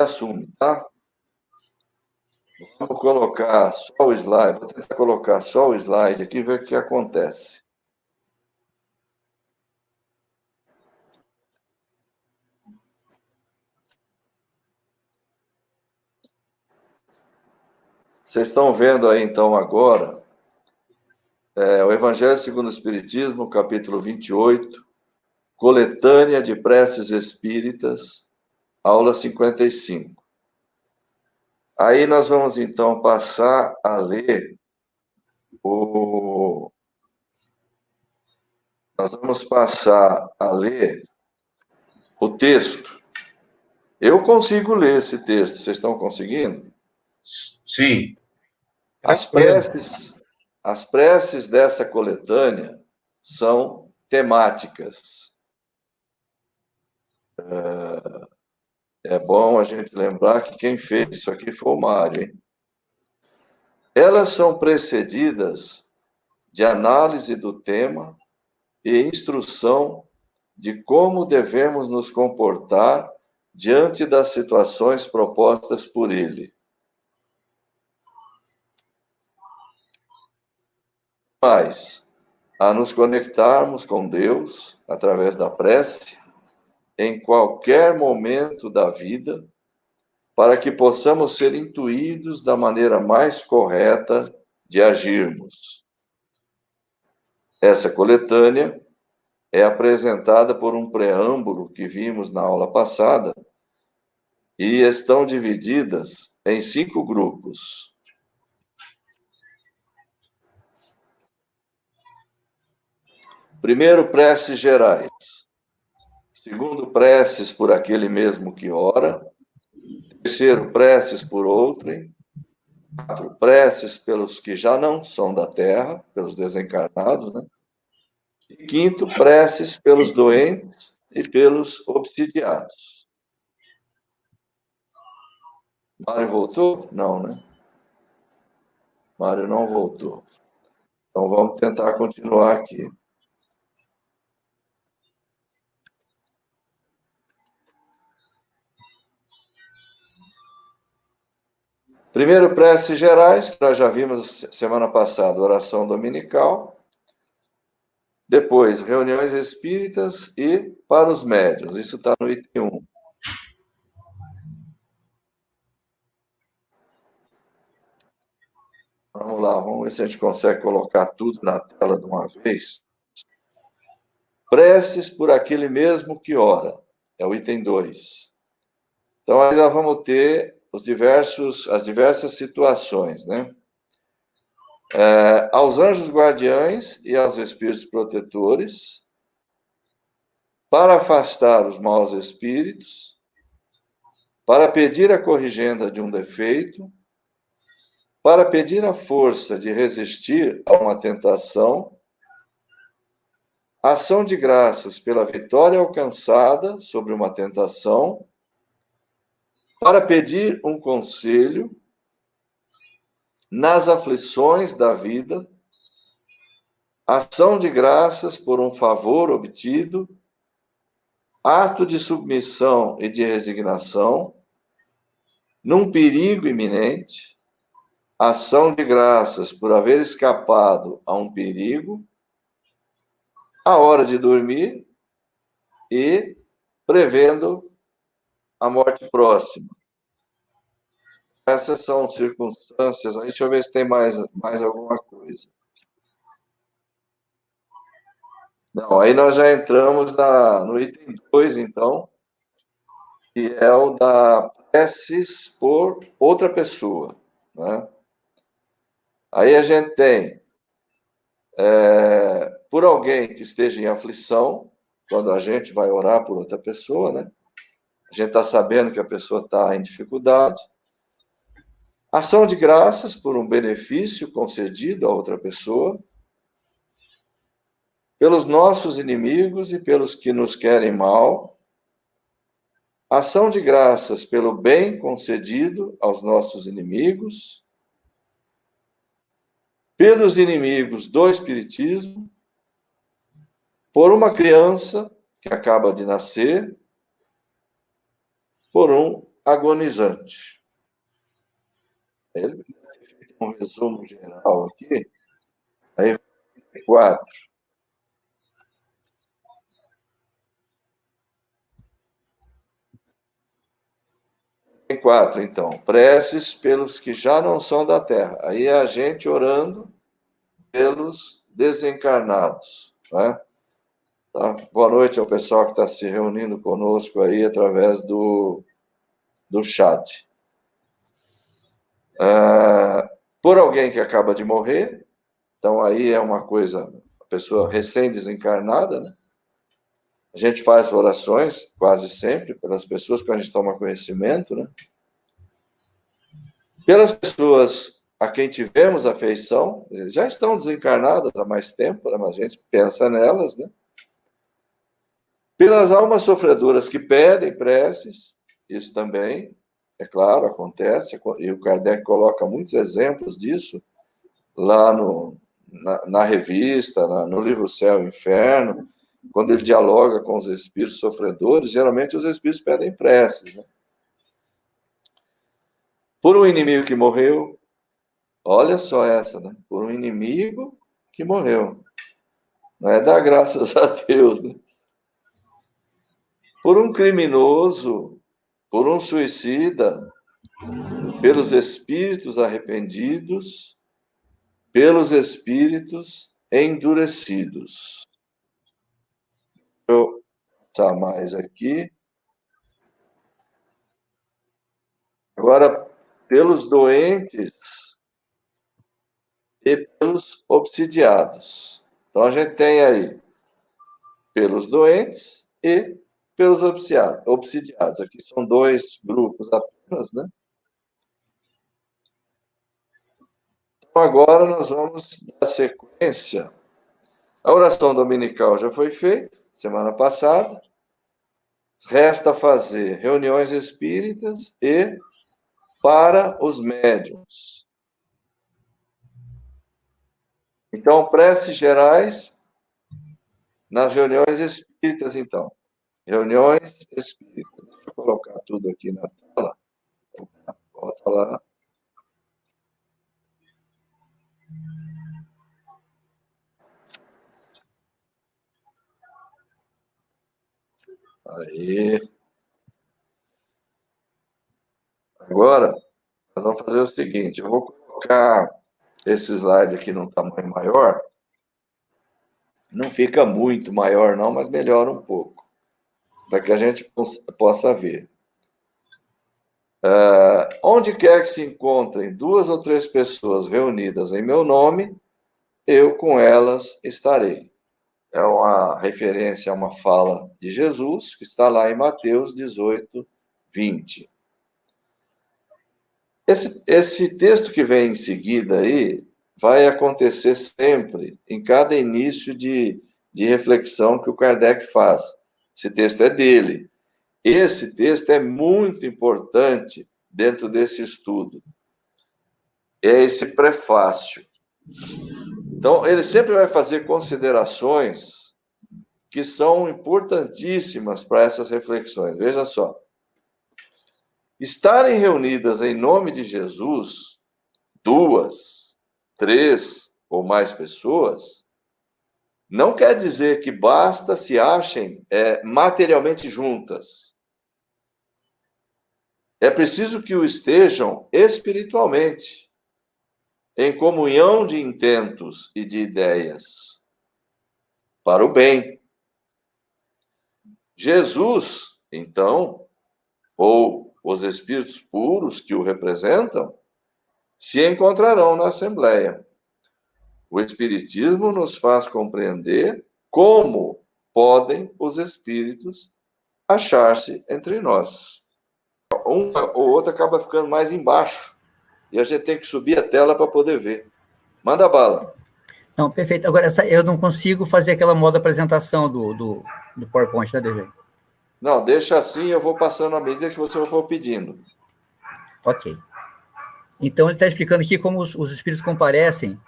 assume, tá? Vamos colocar só o slide. Vou tentar colocar só o slide aqui e ver o que acontece. Vocês estão vendo aí, então, agora, o Evangelho segundo o Espiritismo, capítulo 28, Coletânea de Preces Espíritas, aula 55. Aí nós vamos, então, passar a ler Nós vamos passar a ler o texto. Eu consigo ler esse texto, vocês estão conseguindo? Sim. As preces dessa coletânea são temáticas. É bom a gente lembrar que quem fez isso aqui foi o Mário, hein? Elas são precedidas de análise do tema e instrução de como devemos nos comportar diante das situações propostas por ele. Mas, a nos conectarmos com Deus através da prece, em qualquer momento da vida, para que possamos ser intuídos da maneira mais correta de agirmos. Essa coletânea é apresentada por um preâmbulo que vimos na aula passada e estão divididas em 5 grupos. Primeiro, preces gerais. Segundo, preces por aquele mesmo que ora. Terceiro, preces por outrem. 4, preces pelos que já não são da terra, pelos desencarnados, né? E 5, preces pelos doentes e pelos obsidiados. Mário voltou? Não, né? Mário não voltou. Então vamos tentar continuar aqui. Primeiro, preces gerais, que nós já vimos semana passada, oração dominical. Depois, reuniões espíritas e para os médiuns. Isso está no item 1. Vamos lá, vamos ver se a gente consegue colocar tudo na tela de uma vez. Preces por aquele mesmo que ora. É o item 2. Então, aí nós vamos ter as diversas situações, né? Aos anjos guardiães e aos espíritos protetores, para afastar os maus espíritos, para pedir a corrigenda de um defeito, para pedir a força de resistir a uma tentação, ação de graças pela vitória alcançada sobre uma tentação, para pedir um conselho nas aflições da vida, ação de graças por um favor obtido, ato de submissão e de resignação, num perigo iminente, ação de graças por haver escapado a um perigo, a hora de dormir e prevendo a morte próxima. Essas são circunstâncias. Aí, deixa eu ver se tem mais alguma coisa. Não, aí nós já entramos no item 2, então, que é o da preces por outra pessoa, né? Aí a gente tem por alguém que esteja em aflição, quando a gente vai orar por outra pessoa, né? A gente está sabendo que a pessoa está em dificuldade. Ação de graças por um benefício concedido a outra pessoa, pelos nossos inimigos e pelos que nos querem mal. Ação de graças pelo bem concedido aos nossos inimigos, pelos inimigos do Espiritismo, por uma criança que acaba de nascer, por um agonizante. Ele fez um resumo geral aqui. Aí, 4. Tem 4, então. Preces pelos que já não são da Terra. Aí é a gente orando pelos desencarnados, né? Tá? Boa noite ao pessoal que está se reunindo conosco aí através do chat. Por alguém que acaba de morrer, então aí é uma coisa, a pessoa recém-desencarnada, né? A gente faz orações, quase sempre, pelas pessoas que a gente toma conhecimento, né? Pelas pessoas a quem tivemos afeição, já estão desencarnadas há mais tempo, né? Mas a gente pensa nelas, né? Pelas almas sofredoras que pedem preces, isso também, é claro, acontece, e o Kardec coloca muitos exemplos disso lá na revista, no livro Céu e Inferno, quando ele dialoga com os espíritos sofredores, geralmente os espíritos pedem preces, né? Por um inimigo que morreu, olha só essa, né? Por um inimigo que morreu. Não é dar graças a Deus, né? Por um criminoso, por um suicida, pelos espíritos arrependidos, pelos espíritos endurecidos. Deixa eu passar mais aqui. Agora, pelos doentes e pelos obsidiados. Então, a gente tem aí pelos doentes e pelos obsidiados. Aqui são 2 grupos apenas, né? Então, agora nós vamos dar sequência. A oração dominical já foi feita, semana passada. Resta fazer reuniões espíritas e para os médiuns. Então, preces gerais nas reuniões espíritas, então. Reuniões espíritas. Deixa eu colocar tudo aqui na tela. Volta lá. Aí. Agora, nós vamos fazer o seguinte, eu vou colocar esse slide aqui num tamanho maior. Não fica muito maior, não, mas melhora um pouco, para que a gente possa ver. Onde quer que se encontrem 2 ou 3 pessoas reunidas em meu nome, eu com elas estarei. É uma referência a uma fala de Jesus, que está lá em Mateus 18, 20. Esse texto que vem em seguida aí vai acontecer sempre, em cada início de reflexão que o Kardec faz. Esse texto é dele. Esse texto é muito importante dentro desse estudo. É esse prefácio. Então, ele sempre vai fazer considerações que são importantíssimas para essas reflexões. Veja só. Estarem reunidas em nome de Jesus, 2, 3 ou mais pessoas, não quer dizer que basta se achem materialmente juntas. É preciso que o estejam espiritualmente, em comunhão de intentos e de ideias, para o bem. Jesus, então, ou os espíritos puros que o representam, se encontrarão na Assembleia. O Espiritismo nos faz compreender como podem os espíritos achar-se entre nós. Uma ou outra acaba ficando mais embaixo, e a gente tem que subir a tela para poder ver. Manda bala. Não, perfeito. Agora, eu não consigo fazer aquela modo apresentação do PowerPoint, né, DG? Não, deixa assim, eu vou passando à medida que você for pedindo. Ok. Então, ele está explicando aqui como os espíritos comparecem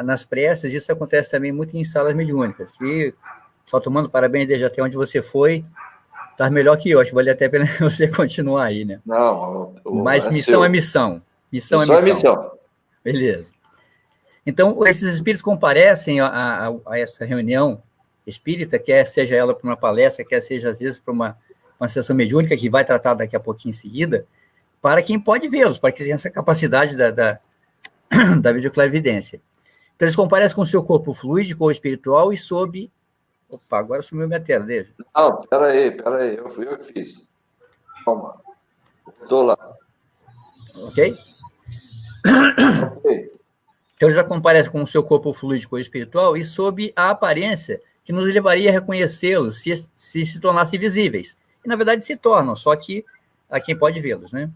nas preces. Isso acontece também muito em salas mediúnicas. E, só tomando parabéns desde até onde você foi, Tá melhor que eu, acho que vale até a pena você continuar aí, né? Não, Mas missão é missão. Missão é missão é missão. missão. Beleza. Então, esses espíritos comparecem a essa reunião espírita, quer seja ela para uma palestra, quer seja, às vezes, para uma sessão mediúnica, que vai tratar daqui a pouquinho em seguida, para quem pode vê-los, para quem tem essa capacidade da videoclarividência. Então, eles comparecem com o seu corpo fluídico ou espiritual e sob... Opa, agora sumiu minha tela, deixa. Não, peraí, fui eu que fiz. Calma. Estou lá. Ok? Ok. Então, eles comparecem com o seu corpo fluídico ou espiritual e sob a aparência que nos levaria a reconhecê-los se tornassem visíveis. E, na verdade, se tornam, só que a quem pode vê-los, né?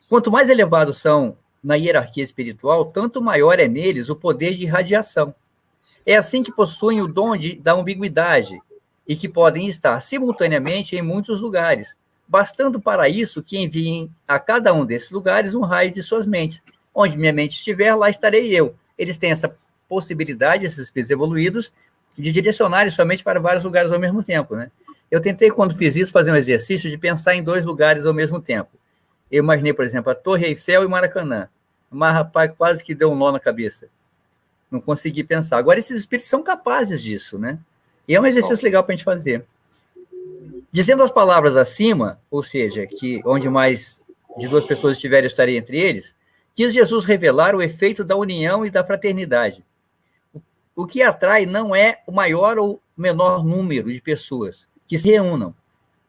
Quanto mais elevados são na hierarquia espiritual, tanto maior é neles o poder de irradiação. É assim que possuem o dom da ambiguidade e que podem estar simultaneamente em muitos lugares, bastando para isso que enviem a cada um desses lugares um raio de suas mentes. Onde minha mente estiver, lá estarei eu. Eles têm essa possibilidade, esses espíritos evoluídos, de direcionarem somente para vários lugares ao mesmo tempo, né? Eu tentei, quando fiz isso, fazer um exercício de pensar em 2 lugares ao mesmo tempo. Eu imaginei, por exemplo, a Torre Eiffel e Maracanã. Mas, rapaz, quase que deu um nó na cabeça. Não consegui pensar. Agora, esses espíritos são capazes disso, né? E é um exercício legal para a gente fazer. Dizendo as palavras acima, ou seja, que onde mais de 2 pessoas estiverem, eu estarei entre eles, quis Jesus revelar o efeito da união e da fraternidade. O que atrai não é o maior ou menor número de pessoas que se reúnam,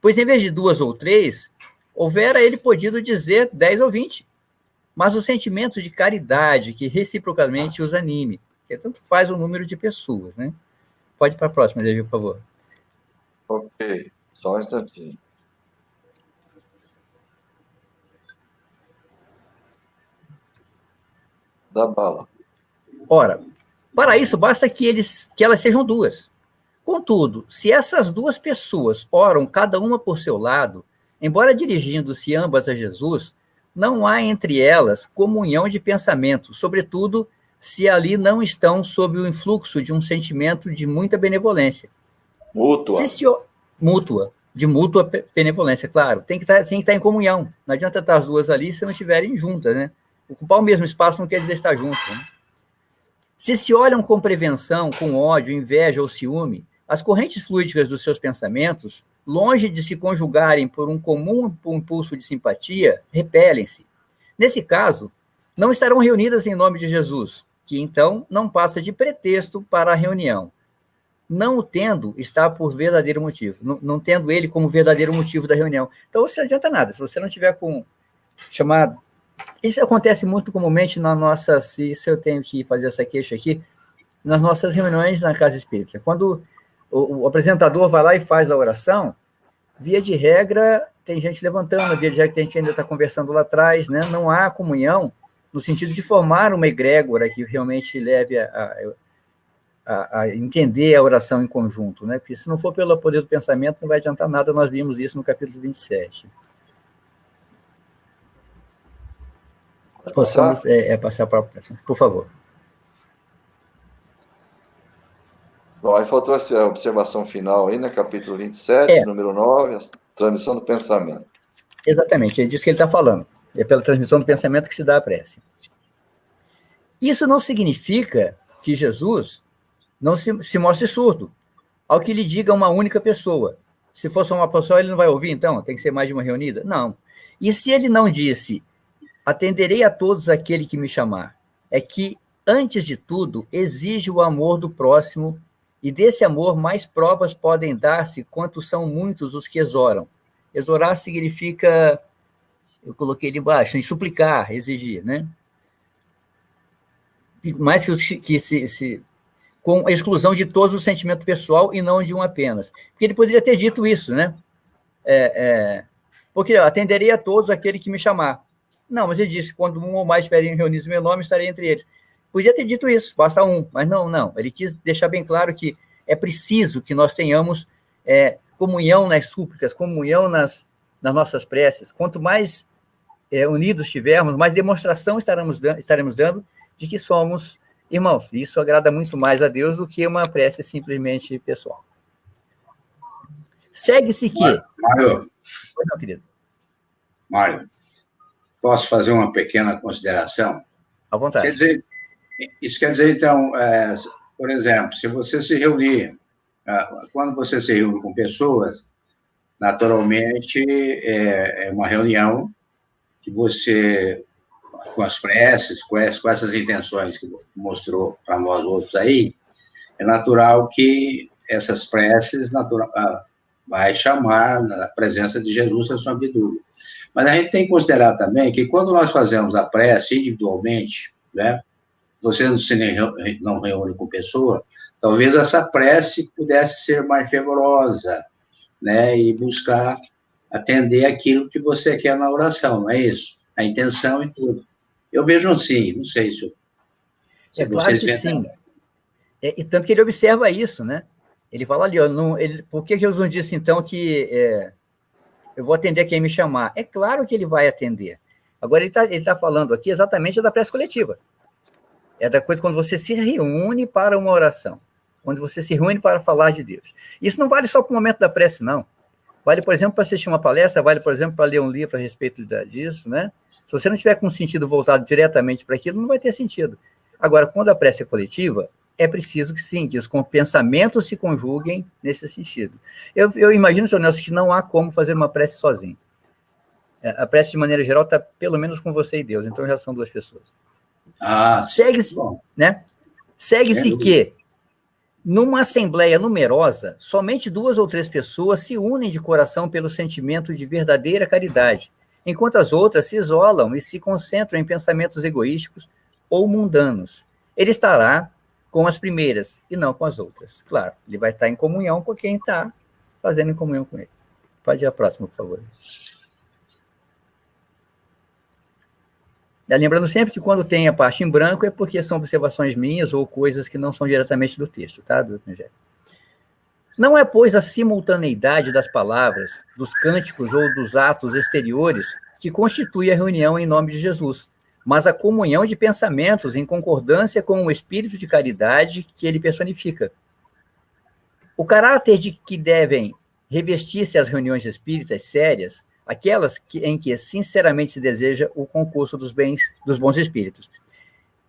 pois em vez de 2 ou 3, houvera ele podido dizer 10 ou 20, mas o sentimento de caridade que reciprocamente os anime, que tanto faz o número de pessoas, né? Pode ir para a próxima, Davi, por favor. Ok, só um instantinho. Dá bala. Ora, para isso basta que elas sejam 2. Contudo, se essas 2 pessoas oram cada uma por seu lado, embora dirigindo-se ambas a Jesus, não há entre elas comunhão de pensamento, sobretudo se ali não estão sob o influxo de um sentimento de muita benevolência. Mútua. Mútua, de mútua benevolência, claro. Tem que estar em comunhão. Não adianta estar as 2 ali se não estiverem juntas, né? Ocupar o mesmo espaço não quer dizer estar junto, né? Se olham com prevenção, com ódio, inveja ou ciúme, as correntes fluídicas dos seus pensamentos, longe de se conjugarem por um comum impulso de simpatia, repelem-se. Nesse caso, não estarão reunidas em nome de Jesus, que então não passa de pretexto para a reunião. Não o tendo, está por verdadeiro motivo. Não tendo ele como verdadeiro motivo da reunião. Então, não adianta nada. Se você não tiver com chamado... Isso acontece muito comumente nas nossas... Isso eu tenho que fazer essa queixa aqui, nas nossas reuniões na Casa Espírita. Quando o apresentador vai lá e faz a oração, via de regra, tem gente levantando, via de regra que a gente ainda está conversando lá atrás, né? Não há comunhão no sentido de formar uma egrégora que realmente leve a entender a oração em conjunto, né? Porque se não for pelo poder do pensamento, não vai adiantar nada, nós vimos isso no capítulo 27. Possamos passar para a próxima, por favor. Bom, aí faltou essa observação final aí, né? Capítulo 27, número 9, a transmissão do pensamento. Exatamente, é disso que ele está falando. É pela transmissão do pensamento que se dá a prece. Isso não significa que Jesus não se mostre surdo ao que lhe diga uma única pessoa. Se fosse uma pessoa, ele não vai ouvir, então? Tem que ser mais de uma reunida? Não. E se ele não disse, atenderei a todos aquele que me chamar, é que, antes de tudo, exige o amor do próximo, e desse amor mais provas podem dar-se quanto são muitos os que exoram. Exorar significa, eu coloquei ali embaixo, suplicar, exigir, né? Mais que com a exclusão de todos o sentimento pessoal e não de um apenas. Porque ele poderia ter dito isso, né? Porque atenderei a todos aquele que me chamar. Não, mas ele disse, quando um ou mais estiverem reunidos em meu nome, estarei entre eles. Podia ter dito isso, basta um, mas não. Ele quis deixar bem claro que é preciso que nós tenhamos comunhão nas súplicas, comunhão nas nossas preces. Quanto mais unidos estivermos, mais demonstração estaremos dando de que somos irmãos. Isso agrada muito mais a Deus do que uma prece simplesmente pessoal. Segue-se que... Mário, Não, querido. Mário, posso fazer uma pequena consideração? À vontade. Isso quer dizer, então, por exemplo, se você se reunir, quando você se reúne com pessoas, naturalmente é uma reunião que você, com as preces, com essas intenções que mostrou para nós outros aí, é natural que essas preces vai chamar a presença de Jesus a sua vida. Mas a gente tem que considerar também que quando nós fazemos a prece individualmente, né, você não reúne com pessoa, talvez essa prece pudesse ser mais fervorosa, né, e buscar atender aquilo que você quer na oração, não é isso? A intenção e tudo. Eu vejo assim, não sei se claro que sim. E tanto que ele observa isso, né? Ele fala ali, ó, por que Jesus não disse, então, que eu vou atender quem me chamar? É claro que ele vai atender. Agora, ele tá falando aqui exatamente da prece coletiva. É da coisa quando você se reúne para uma oração, quando você se reúne para falar de Deus. Isso não vale só para o momento da prece, não. Vale, por exemplo, para assistir uma palestra, vale, por exemplo, para ler um livro a respeito disso, né? Se você não tiver com sentido voltado diretamente para aquilo, não vai ter sentido. Agora, quando a prece é coletiva, é preciso que sim, que os pensamentos se conjuguem nesse sentido. Eu imagino, senhor Nelson, que não há como fazer uma prece sozinho. A prece, de maneira geral, está pelo menos com você e Deus, então já são duas pessoas. Segue-se, né? Segue-se que, numa assembleia numerosa, somente 2 ou 3 pessoas se unem de coração pelo sentimento de verdadeira caridade, enquanto as outras se isolam e se concentram em pensamentos egoísticos ou mundanos. Ele estará com as primeiras e não com as outras. Claro, ele vai estar em comunhão com quem está fazendo em comunhão com ele. Pode ir à próxima, por favor. Lembrando sempre que quando tem a parte em branco é porque são observações minhas ou coisas que não são diretamente do texto, tá, do Evangelho? Não é, pois, a simultaneidade das palavras, dos cânticos ou dos atos exteriores que constitui a reunião em nome de Jesus, mas a comunhão de pensamentos em concordância com o espírito de caridade que ele personifica. O caráter de que devem revestir-se as reuniões espíritas sérias, aquelas em que sinceramente se deseja o concurso dos bons espíritos.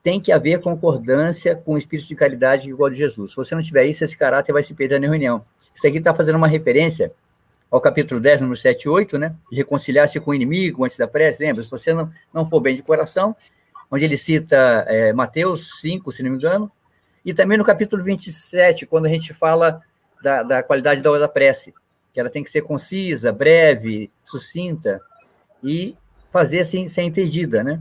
Tem que haver concordância com o espírito de caridade igual de Jesus. Se você não tiver isso, esse caráter vai se perder na reunião. Isso aqui está fazendo uma referência ao capítulo 10, número 7 e 8, né? De reconciliar-se com o inimigo antes da prece, lembra? Se você não for bem de coração, onde ele cita Mateus 5, se não me engano, e também no capítulo 27, quando a gente fala da qualidade da hora da prece, que ela tem que ser concisa, breve, sucinta, e fazer assim, ser entendida, né?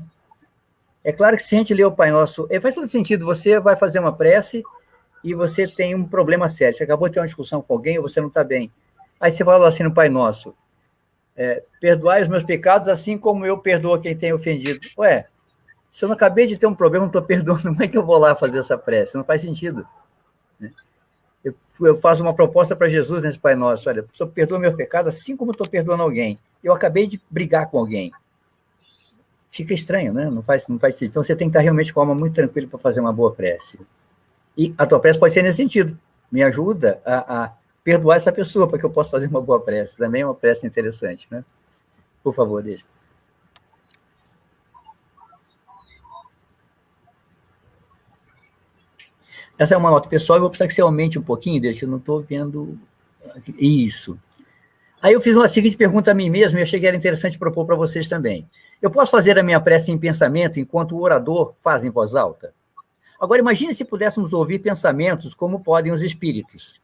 É claro que se a gente lê o Pai Nosso, faz todo sentido, você vai fazer uma prece e você tem um problema sério, você acabou de ter uma discussão com alguém ou você não está bem. Aí você fala assim no Pai Nosso, perdoai os meus pecados assim como eu perdoo quem tem ofendido. Ué, se eu não acabei de ter um problema, não estou perdoando, como é que eu vou lá fazer essa prece? Não faz sentido. Eu faço uma proposta para Jesus nesse Pai Nosso, olha, o Senhor perdoa meu pecado assim como eu estou perdoando alguém. Eu acabei de brigar com alguém. Fica estranho, né? Não faz sentido. Então você tem que estar realmente com a alma muito tranquila para fazer uma boa prece. E a tua prece pode ser nesse sentido. Me ajuda a perdoar essa pessoa para que eu possa fazer uma boa prece. Também é uma prece interessante, né? Por favor, deixa. Essa é uma nota pessoal, eu vou precisar que você aumente um pouquinho, deixa, eu não estou vendo isso. Aí eu fiz uma seguinte pergunta a mim mesmo, e achei que era interessante propor para vocês também. Eu posso fazer a minha prece em pensamento enquanto o orador faz em voz alta? Agora, imagine se pudéssemos ouvir pensamentos como podem os espíritos.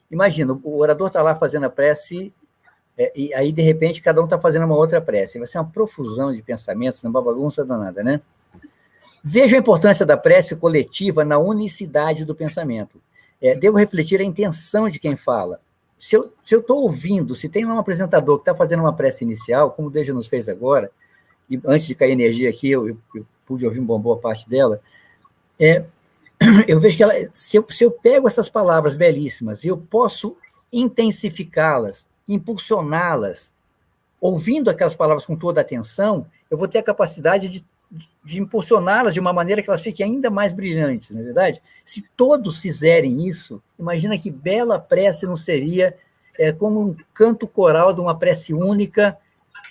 Imagina, o orador está lá fazendo a prece, e aí, de repente, cada um está fazendo uma outra prece. Vai ser uma profusão de pensamentos, uma bagunça danada, né? Veja a importância da prece coletiva na unicidade do pensamento. Devo refletir a intenção de quem fala. Se eu estou ouvindo, se tem lá um apresentador que está fazendo uma prece inicial, como o Deja nos fez agora, e antes de cair energia aqui, eu pude ouvir uma boa parte dela, eu vejo que ela, se eu pego essas palavras belíssimas, eu posso intensificá-las, impulsioná-las, ouvindo aquelas palavras com toda a atenção, eu vou ter a capacidade de impulsioná-las de uma maneira que elas fiquem ainda mais brilhantes, não é verdade? Se todos fizerem isso, imagina que bela prece não seria é como um canto coral de uma prece única,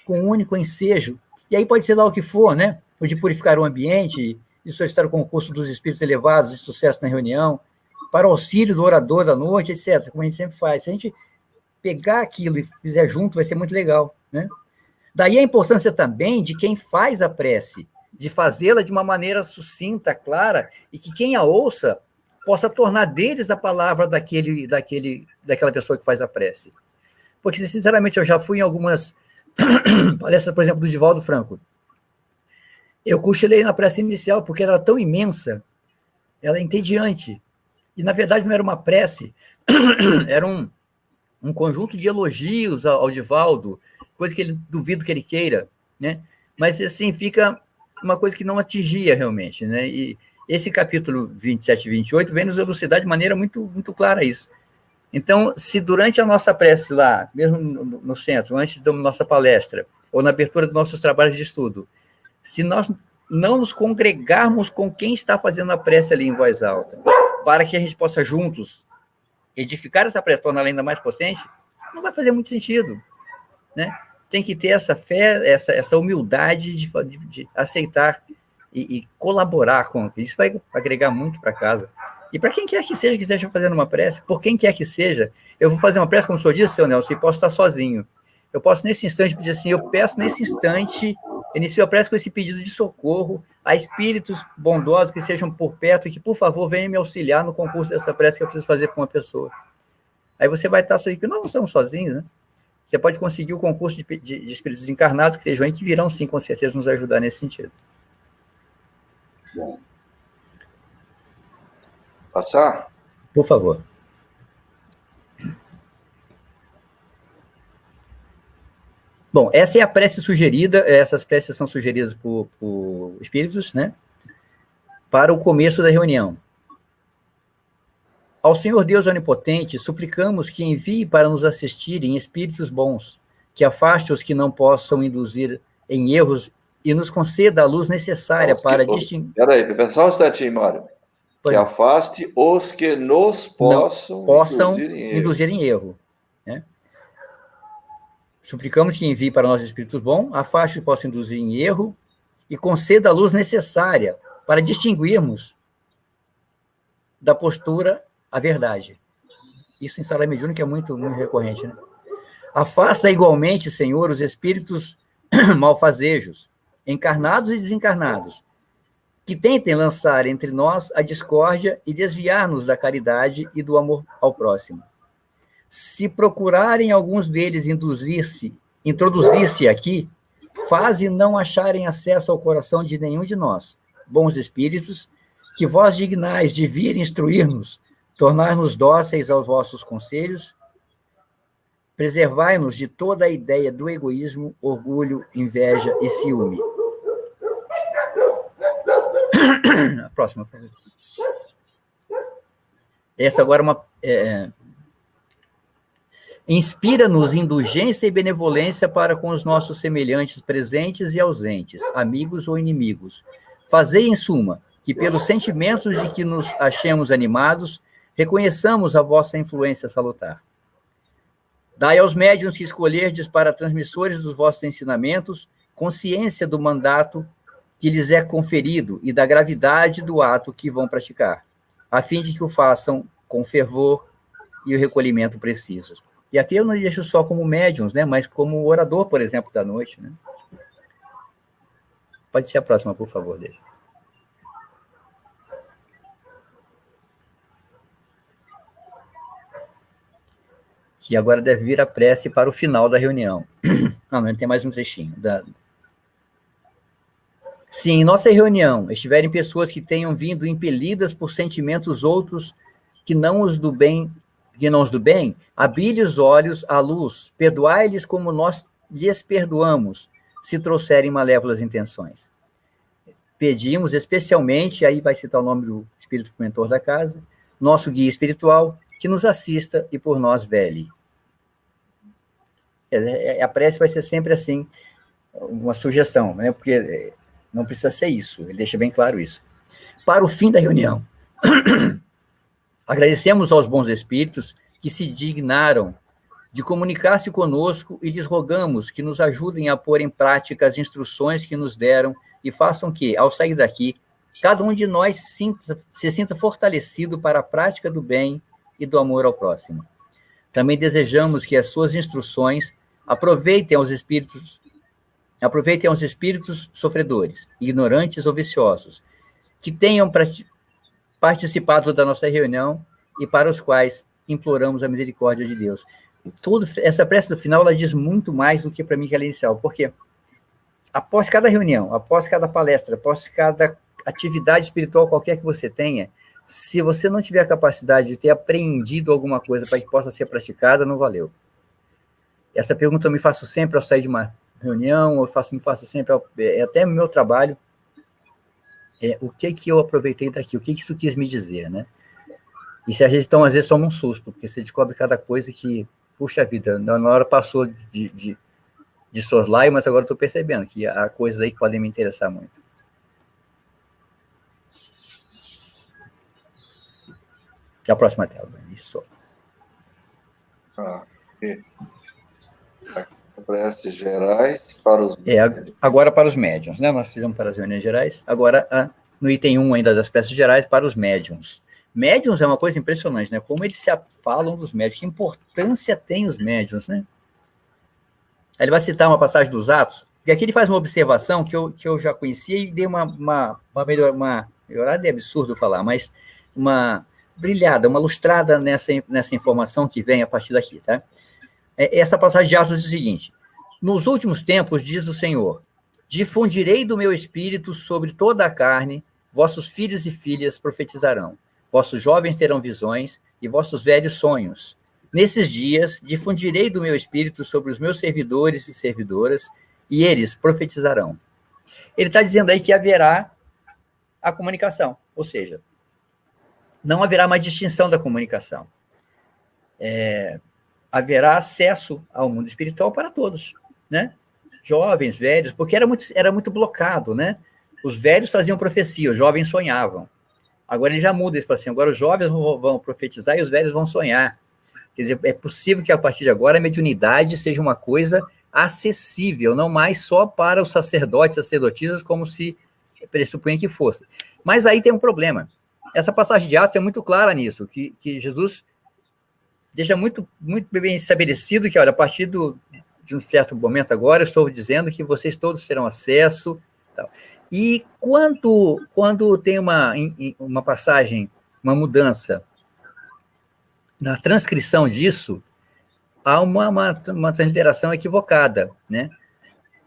com um único ensejo. E aí pode ser lá o que for, né? Ou de purificar o ambiente, de solicitar o concurso dos espíritos elevados de sucesso na reunião, para o auxílio do orador da noite, etc., como a gente sempre faz. Se a gente pegar aquilo e fizer junto, vai ser muito legal, né? Daí a importância também de quem faz a prece, de fazê-la de uma maneira sucinta, clara, e que quem a ouça possa tornar deles a palavra daquela pessoa que faz a prece. Porque, sinceramente, eu já fui em algumas palestras, por exemplo, do Divaldo Franco. Eu cochilei na prece inicial, porque ela era tão imensa, ela é entediante. E, na verdade, não era uma prece, era um conjunto de elogios ao Divaldo, coisa que ele duvido que ele queira, né? Mas, assim, fica uma coisa que não atingia realmente, né? E esse capítulo 27 e 28 vem nos elucidar de maneira muito, muito clara isso. Então, se durante a nossa prece lá, mesmo no centro, antes da nossa palestra, ou na abertura dos nossos trabalhos de estudo, se nós não nos congregarmos com quem está fazendo a prece ali em voz alta, para que a gente possa juntos edificar essa prece, torná-la ainda mais potente, não vai fazer muito sentido, né? Tem que ter essa fé, essa humildade de aceitar e colaborar com isso. Vai agregar muito para casa. E para quem quer que esteja fazendo uma prece, por quem quer que seja, eu vou fazer uma prece, como o senhor disse, seu Nelson, e posso estar sozinho. Eu posso, nesse instante, pedir assim, eu peço nesse instante, inicio a prece com esse pedido de socorro a espíritos bondosos que estejam por perto e que, por favor, venham me auxiliar no concurso dessa prece que eu preciso fazer para uma pessoa. Aí você vai estar sozinho, porque nós não estamos sozinhos, né? Você pode conseguir o concurso de espíritos encarnados que estejam aí, que virão, sim, com certeza, nos ajudar nesse sentido. Bom. Passar? Por favor. Bom, essa é a prece sugerida, essas preces são sugeridas por espíritos, né? Para o começo da reunião. Ao Senhor Deus Onipotente, suplicamos que envie para nos assistirem espíritos bons, que afaste os que não possam induzir em erros e nos conceda a luz necessária para distinguir... Peraí, só um instantinho, Mário. Que afaste os que nos possam induzir em erro. Né? Suplicamos que envie para nós espíritos bons, afaste os que possam induzir em erro e conceda a luz necessária para distinguirmos da postura a verdade. Isso em sala mediúnica é muito, muito recorrente, né? Afasta igualmente, Senhor, os espíritos malfazejos, encarnados e desencarnados, que tentem lançar entre nós a discórdia e desviar-nos da caridade e do amor ao próximo. Se procurarem alguns deles introduzir-se aqui, faze não acharem acesso ao coração de nenhum de nós, bons espíritos, que vós dignais de vir instruir-nos, tornar-nos dóceis aos vossos conselhos, preservai-nos de toda a ideia do egoísmo, orgulho, inveja e ciúme. A próxima, por favor. Essa agora é uma... Inspira-nos indulgência e benevolência para com os nossos semelhantes presentes e ausentes, amigos ou inimigos. Fazei, em suma, que pelos sentimentos de que nos achemos animados, reconheçamos a vossa influência salutar. Dai aos médiuns que escolherdes para transmissores dos vossos ensinamentos consciência do mandato que lhes é conferido e da gravidade do ato que vão praticar, a fim de que o façam com fervor e o recolhimento precisos. E aqui eu não deixo só como médiuns, né, mas como orador, por exemplo, da noite. Né? Pode ser a próxima, por favor, dele. Que agora deve vir a prece para o final da reunião. Não, tem mais um trechinho. Se em nossa reunião estiverem pessoas que tenham vindo impelidas por sentimentos outros que não os do bem, abri-lhe os olhos à luz, perdoai-lhes como nós lhes perdoamos, se trouxerem malévolas intenções. Pedimos especialmente, aí vai citar o nome do espírito mentor da casa, nosso guia espiritual, que nos assista e por nós vele. A prece vai ser sempre assim, uma sugestão, né? Porque não precisa ser isso, ele deixa bem claro isso. Para o fim da reunião, agradecemos aos bons espíritos que se dignaram de comunicar-se conosco e lhes rogamos que nos ajudem a pôr em prática as instruções que nos deram e façam que, ao sair daqui, cada um de nós se sinta fortalecido para a prática do bem e do amor ao próximo. Também desejamos que as suas instruções aproveitem aos espíritos sofredores, ignorantes ou viciosos, que tenham participado da nossa reunião e para os quais imploramos a misericórdia de Deus. Essa prece do final, ela diz muito mais do que para mim que ela é inicial, porque após cada reunião, após cada palestra, após cada atividade espiritual qualquer que você tenha, se você não tiver a capacidade de ter aprendido alguma coisa para que possa ser praticada, não valeu. Essa pergunta eu me faço sempre ao sair de uma reunião, eu me faço sempre, até no meu trabalho, o que eu aproveitei daqui, o que isso quis me dizer, né? E se a gente, então, às vezes, toma um susto, porque você descobre cada coisa que, puxa vida, na hora passou de soslaio, mas agora eu estou percebendo que há coisas aí que podem me interessar muito. Que é a próxima tela. Isso. Preces gerais para os... Agora para os médiuns, né? Nós fizemos para as reuniões gerais. Agora, no item 1 ainda das preces gerais, para os médiuns. Médiuns é uma coisa impressionante, né? Como eles se falam dos médiuns, que importância tem os médiuns, né? Aí ele vai citar uma passagem dos Atos, e aqui ele faz uma observação que eu já conhecia e dei uma melhorada, é absurdo falar, mas uma brilhada, uma lustrada nessa informação que vem a partir daqui, tá? Essa passagem de Atos diz o seguinte: nos últimos tempos, diz o Senhor, difundirei do meu espírito sobre toda a carne, vossos filhos e filhas profetizarão, vossos jovens terão visões e vossos velhos sonhos. Nesses dias, difundirei do meu espírito sobre os meus servidores e servidoras, e eles profetizarão. Ele está dizendo aí que haverá a comunicação, ou seja, não haverá mais distinção da comunicação. Haverá acesso ao mundo espiritual para todos, né? Jovens, velhos, porque era muito blocado, né? Os velhos faziam profecia, os jovens sonhavam. Agora ele já muda, ele fala assim, agora os jovens vão profetizar e os velhos vão sonhar. Quer dizer, é possível que a partir de agora a mediunidade seja uma coisa acessível, não mais só para os sacerdotes, sacerdotisas, como se pressupunha que fosse. Mas aí tem um problema. Essa passagem de Atos é muito clara nisso, que Jesus deixa muito, muito bem estabelecido que, olha, a partir de um certo momento agora, eu estou dizendo que vocês todos terão acesso. Tal. E quando tem uma passagem, uma mudança na transcrição disso, há uma transliteração equivocada, né?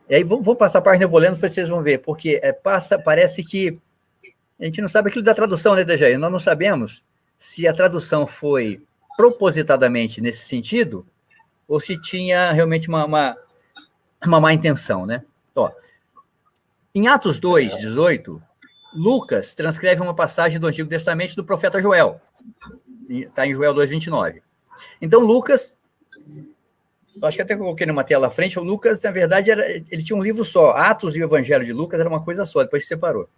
E aí, vou passar a página, eu vou lendo, vocês vão ver, porque parece que a gente não sabe aquilo da tradução, né, Dejaí? Nós não sabemos se a tradução foi propositadamente nesse sentido, ou se tinha realmente uma má intenção, né? Ó, em Atos 2, 18, Lucas transcreve uma passagem do Antigo Testamento do profeta Joel. Está em Joel 2, 29. Então, Lucas, acho que até coloquei numa tela à frente, o Lucas, na verdade, ele tinha um livro só. Atos e o Evangelho de Lucas era uma coisa só, depois se separou.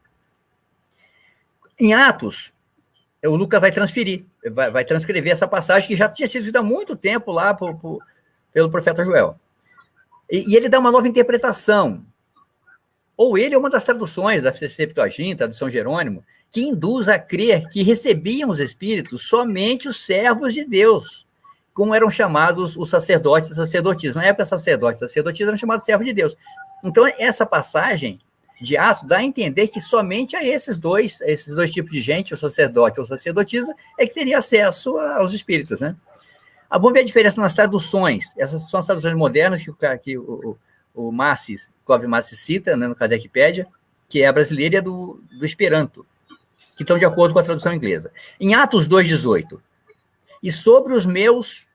Em Atos, o Lucas vai transferir, vai transcrever essa passagem que já tinha sido escrita há muito tempo lá pelo profeta Joel. E ele dá uma nova interpretação. Ou ele é uma das traduções da Septuaginta, do São Jerônimo, que induz a crer que recebiam os espíritos somente os servos de Deus, como eram chamados os sacerdotes e sacerdotisas. Na época, sacerdotes e sacerdotisas eram chamados servos de Deus. Então, essa passagem de Atos dá a entender que somente a esses dois tipos de gente, o sacerdote ou a sacerdotisa, é que teria acesso aos espíritos, né? Vamos ver a diferença nas traduções. Essas são as traduções modernas que o Clóvis Massis cita, né, no Kardecpédia, que é a brasileira e a do Esperanto, que estão de acordo com a tradução inglesa. Em Atos 2,18, e sobre os meus...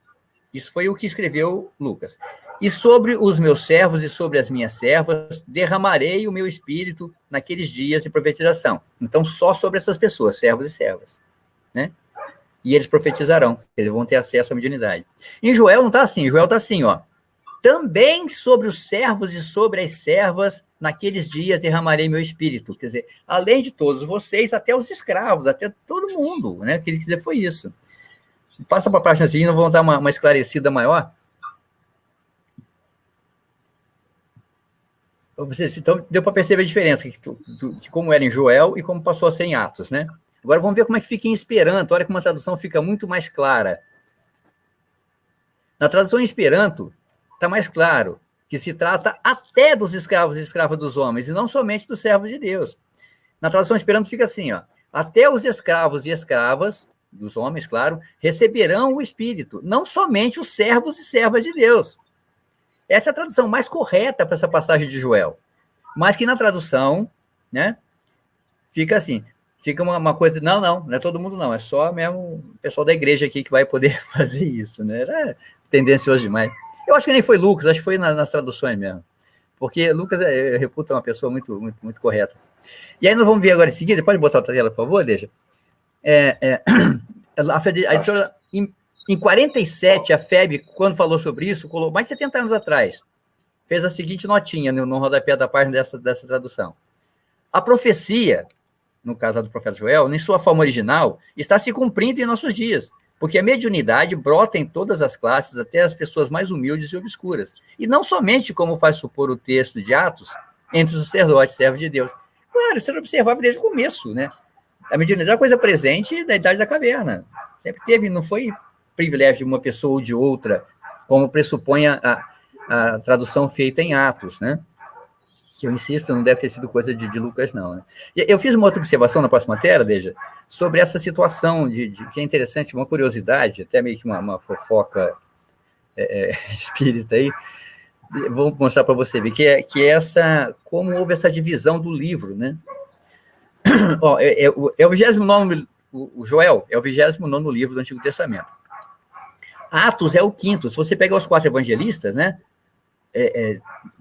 Isso foi o que escreveu Lucas. E sobre os meus servos e sobre as minhas servas, derramarei o meu espírito naqueles dias de profetização. Então, só sobre essas pessoas, servos e servas, né? E eles profetizarão, eles vão ter acesso à mediunidade. Em Joel não está assim, Joel está assim, ó. Também sobre os servos e sobre as servas, naqueles dias derramarei meu espírito. Quer dizer, além de todos vocês, até os escravos, até todo mundo, né? O que ele quis dizer foi isso. Passa para a página seguinte, vamos dar uma esclarecida maior. Então, deu para perceber a diferença, que como era em Joel e como passou a ser em Atos, né? Agora vamos ver como é que fica em Esperanto. Olha como a tradução fica muito mais clara. Na tradução em Esperanto, está mais claro que se trata até dos escravos e escravas dos homens, e não somente dos servos de Deus. Na tradução em Esperanto fica assim, ó, até os escravos e escravas, dos homens, claro, receberão o Espírito, não somente os servos e servas de Deus. Essa é a tradução mais correta para essa passagem de Joel. Mas que na tradução, né, fica assim, fica uma coisa, não é todo mundo não, é só mesmo o pessoal da igreja aqui que vai poder fazer isso, né? Era tendencioso demais. Eu acho que nem foi Lucas, acho que foi nas traduções mesmo. Porque Lucas reputa uma pessoa muito, muito, muito correta. E aí nós vamos ver agora em seguida, pode botar a tela, por favor, deixa. Em 47, a FEB, quando falou sobre isso, colocou mais de 70 anos atrás, fez a seguinte notinha no rodapé da página dessa tradução. A profecia, no caso do profeta Joel, em sua forma original, está se cumprindo em nossos dias, porque a mediunidade brota em todas as classes, até as pessoas mais humildes e obscuras. E não somente, como faz supor o texto de Atos, entre os sacerdotes, servos de Deus. Claro, isso era observável desde o começo, né? A mediunidade é uma coisa presente da Idade da Caverna. Sempre teve, não foi privilégio de uma pessoa ou de outra, como pressupõe a tradução feita em Atos, né? Que eu insisto, não deve ter sido coisa de Lucas, não. Né? Eu fiz uma outra observação na próxima tela, Deja, sobre essa situação que é interessante, uma curiosidade, até meio que uma fofoca espírita aí. Vou mostrar para você ver que é como houve essa divisão do livro, né? Ó, o 29, o Joel é o 29º livro do Antigo Testamento. Atos é o 5º. Se você pegar os 4 evangelistas, né?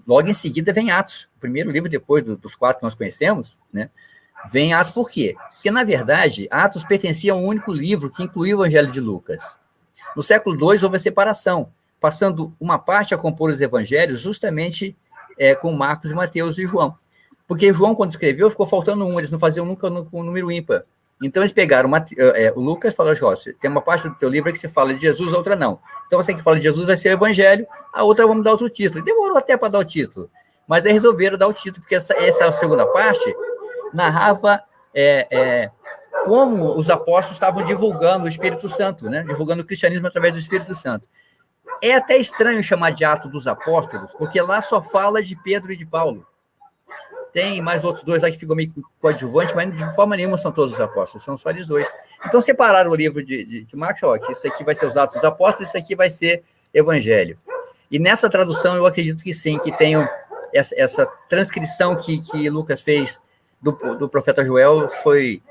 Logo em seguida vem Atos, o primeiro livro depois dos 4 que nós conhecemos, né? Vem Atos por quê? Porque, na verdade, Atos pertencia a um único livro que incluía o Evangelho de Lucas. No século II houve a separação, passando uma parte a compor os evangelhos justamente com Marcos e Mateus e João. Porque João, quando escreveu, ficou faltando um, eles não faziam nunca com um número ímpar. Então, eles pegaram o Lucas e falaram, assim, tem uma parte do teu livro que você fala de Jesus, a outra não. Então, você que fala de Jesus vai ser o Evangelho, a outra vamos dar outro título. E demorou até para dar o título. Mas aí resolveram dar o título, porque essa a segunda parte narrava como os apóstolos estavam divulgando o Espírito Santo, né? Divulgando o cristianismo através do Espírito Santo. É até estranho chamar de Atos dos Apóstolos, porque lá só fala de Pedro e de Paulo. Tem mais outros 2 lá que ficam meio coadjuvantes, mas de forma nenhuma são todos os apóstolos, são só eles 2. Então, separaram o livro de Marcos, ó, que isso aqui vai ser os Atos dos Apóstolos, isso aqui vai ser Evangelho. E nessa tradução, eu acredito que sim, que tem essa transcrição que Lucas fez do profeta Joel, foi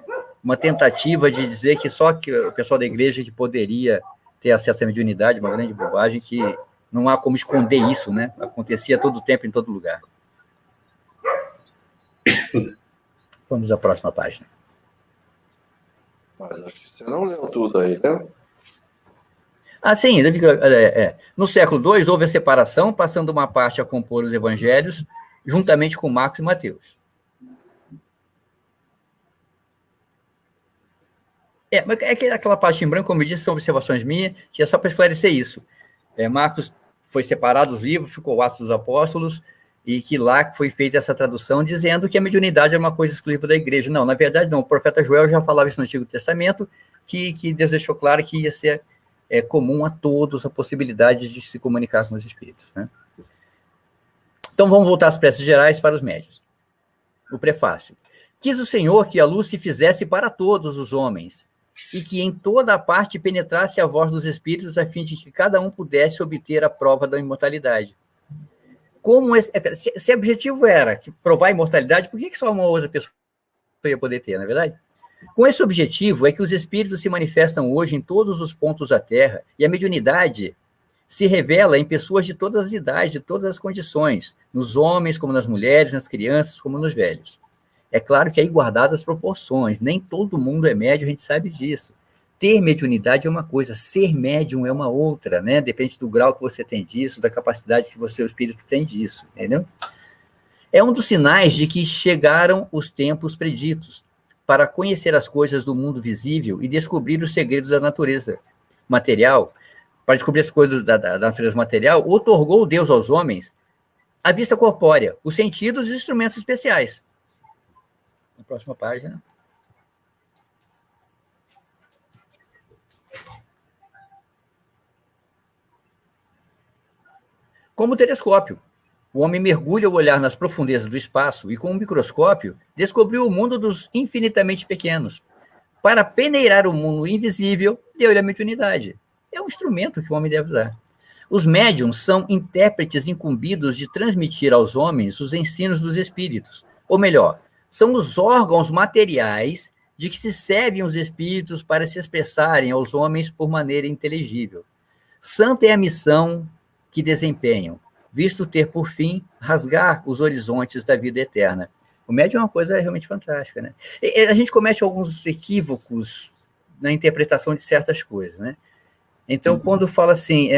uma tentativa de dizer que só que o pessoal da igreja que poderia ter acesso à mediunidade, uma grande bobagem, que não há como esconder isso, né? Acontecia todo o tempo, em todo lugar. Vamos à próxima página. Mas acho que você não leu tudo aí, né? Ah, sim. No século II, houve a separação, passando uma parte a compor os evangelhos, juntamente com Marcos e Mateus. Mas aquela parte em branco, como eu disse, são observações minhas, que é só para esclarecer isso. Marcos foi separado dos livros, ficou o Atos dos Apóstolos, e que lá foi feita essa tradução dizendo que a mediunidade é uma coisa exclusiva da igreja. Não, na verdade não, o profeta Joel já falava isso no Antigo Testamento, que Deus deixou claro que ia ser comum a todos a possibilidade de se comunicar com os espíritos. Né? Então vamos voltar às preces gerais para os médiuns. O prefácio. Quis o Senhor que a luz se fizesse para todos os homens, e que em toda a parte penetrasse a voz dos espíritos, a fim de que cada um pudesse obter a prova da imortalidade. Se o objetivo era provar a imortalidade, por que só uma outra pessoa ia poder ter, não é verdade? Com esse objetivo é que os espíritos se manifestam hoje em todos os pontos da Terra, e a mediunidade se revela em pessoas de todas as idades, de todas as condições, nos homens, como nas mulheres, nas crianças, como nos velhos. É claro que aí guardadas as proporções, nem todo mundo é médium, a gente sabe disso. Ter mediunidade é uma coisa, ser médium é uma outra, né? Depende do grau que você tem disso, da capacidade que o espírito tem disso, entendeu? É um dos sinais de que chegaram os tempos preditos para conhecer as coisas do mundo visível e descobrir os segredos da natureza material. Para descobrir as coisas da natureza material, outorgou Deus aos homens a vista corpórea, os sentidos e os instrumentos especiais. Na próxima página. Como telescópio, o homem mergulha o olhar nas profundezas do espaço e, com um microscópio, descobriu o mundo dos infinitamente pequenos. Para peneirar o mundo invisível, deu-lhe a mediunidade. É um instrumento que o homem deve usar. Os médiums são intérpretes incumbidos de transmitir aos homens os ensinos dos espíritos. Ou melhor, são os órgãos materiais de que se servem os espíritos para se expressarem aos homens por maneira inteligível. Santa é a missão que desempenham, visto ter por fim rasgar os horizontes da vida eterna. O médium é uma coisa realmente fantástica, né? A gente comete alguns equívocos na interpretação de certas coisas, né? Então, quando fala assim,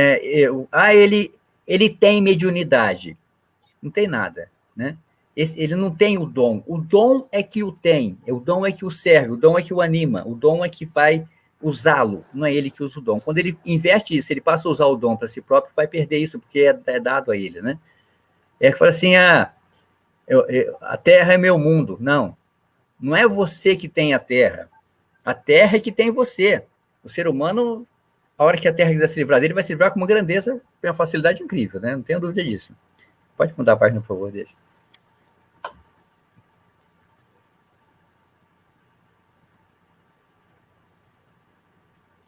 ele tem mediunidade, não tem nada, né? Ele não tem o dom é que o tem, o dom é que o serve, o dom é que o anima, o dom é que vai usá-lo, não é ele que usa o dom. Quando ele inverte isso, ele passa a usar o dom para si próprio, vai perder isso, porque é dado a ele, né? É que fala assim, a terra é meu mundo. Não é você que tem a terra é que tem você. O ser humano, a hora que a terra quiser se livrar dele, vai se livrar com uma grandeza, com uma facilidade incrível, né? Não tenho dúvida disso. Pode mudar a página, por favor, deixa.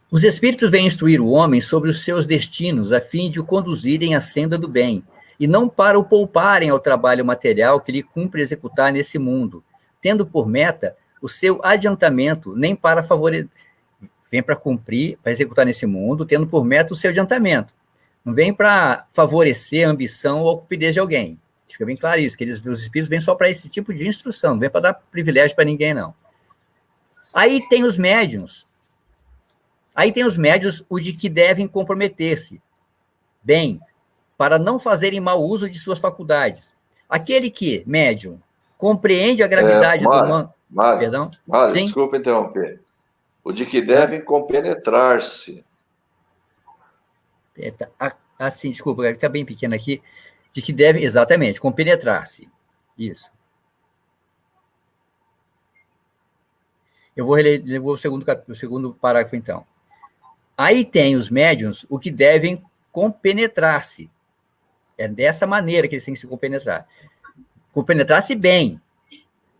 Os espíritos vêm instruir o homem sobre os seus destinos, a fim de o conduzirem à senda do bem, e não para o pouparem ao trabalho material que lhe cumpre executar nesse mundo, tendo por meta o seu adiantamento, nem para favorecer, vem para cumprir, para executar nesse mundo, tendo por meta o seu adiantamento. Não vem para favorecer a ambição ou a cupidez de alguém. Fica bem claro isso, que os espíritos vêm só para esse tipo de instrução, não vem para dar privilégio para ninguém, não. Aí tem os médiuns, o de que devem comprometer-se bem, para não fazerem mau uso de suas faculdades. Aquele que, médium, compreende a gravidade do mundo... Perdão? Mário, desculpa interromper. O de que devem compenetrar-se. Assim, desculpa, está bem pequeno aqui. De que devem, exatamente, compenetrar-se. Isso. Eu vou reler o segundo parágrafo, então. Aí tem os médiuns, o que devem compenetrar-se. É dessa maneira que eles têm que se compenetrar. Compenetrar-se bem,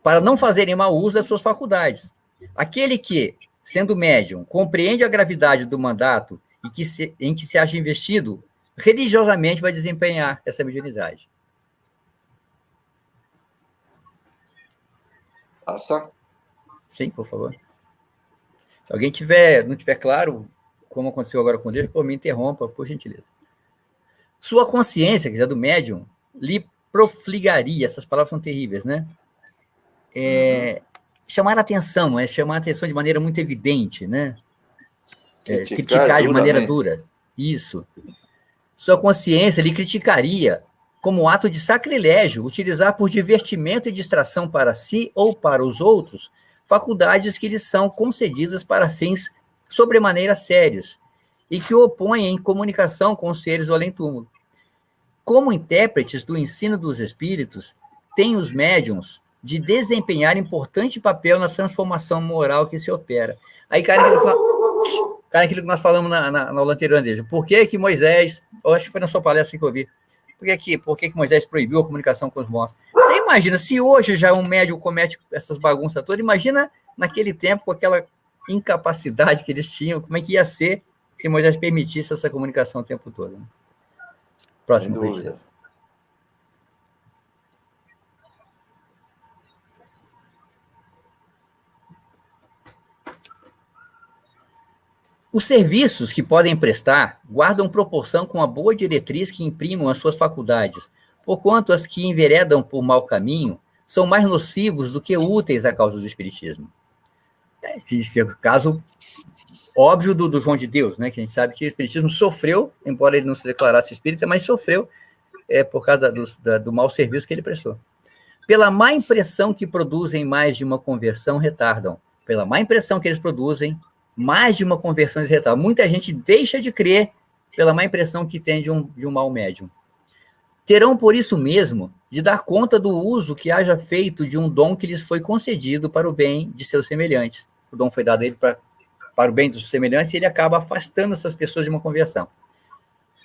para não fazerem mau uso das suas faculdades. Aquele que, sendo médium, compreende a gravidade do mandato em que se acha investido, religiosamente vai desempenhar essa mediunidade. Passa. Sim, por favor. Se alguém não tiver claro, como aconteceu agora com Deus, por me interrompa, por gentileza. Sua consciência, que é do médium, lhe profligaria, essas palavras são terríveis, né? Chamar a atenção, chamar a atenção de maneira muito evidente, né? Criticar de maneira dura. Isso. Sua consciência lhe criticaria como ato de sacrilégio, utilizar por divertimento e distração para si ou para os outros faculdades que lhes são concedidas para fins sobremaneira sérios e que o opõem em comunicação com os seres do além-túmulo. Como intérpretes do ensino dos espíritos, têm os médiuns de desempenhar importante papel na transformação moral que se opera. Aí, cara, aquilo que nós falamos na aula anterior, André, por que Moisés, eu acho que foi na sua palestra que eu vi, por que Moisés proibiu a comunicação com os mortos? Você imagina, se hoje já um médium comete essas bagunças todas, imagina naquele tempo, com aquela incapacidade que eles tinham, como é que ia ser se Moisés permitisse essa comunicação o tempo todo. Né? Próximo, por gentileza. Os serviços que podem prestar guardam proporção com a boa diretriz que imprimam as suas faculdades, porquanto as que enveredam por mau caminho são mais nocivos do que úteis à causa do espiritismo. Esse é o caso óbvio do João de Deus, né? Que a gente sabe que o espiritismo sofreu, embora ele não se declarasse espírita, mas sofreu por causa do mau serviço que ele prestou. Pela má impressão que produzem mais de uma conversão, retardam. Pela má impressão que eles produzem, mais de uma conversão eles retardam. Muita gente deixa de crer pela má impressão que tem de um mau médium. Terão, por isso mesmo, de dar conta do uso que haja feito de um dom que lhes foi concedido para o bem de seus semelhantes. O dom foi dado a ele para o bem dos semelhantes e ele acaba afastando essas pessoas de uma conversão.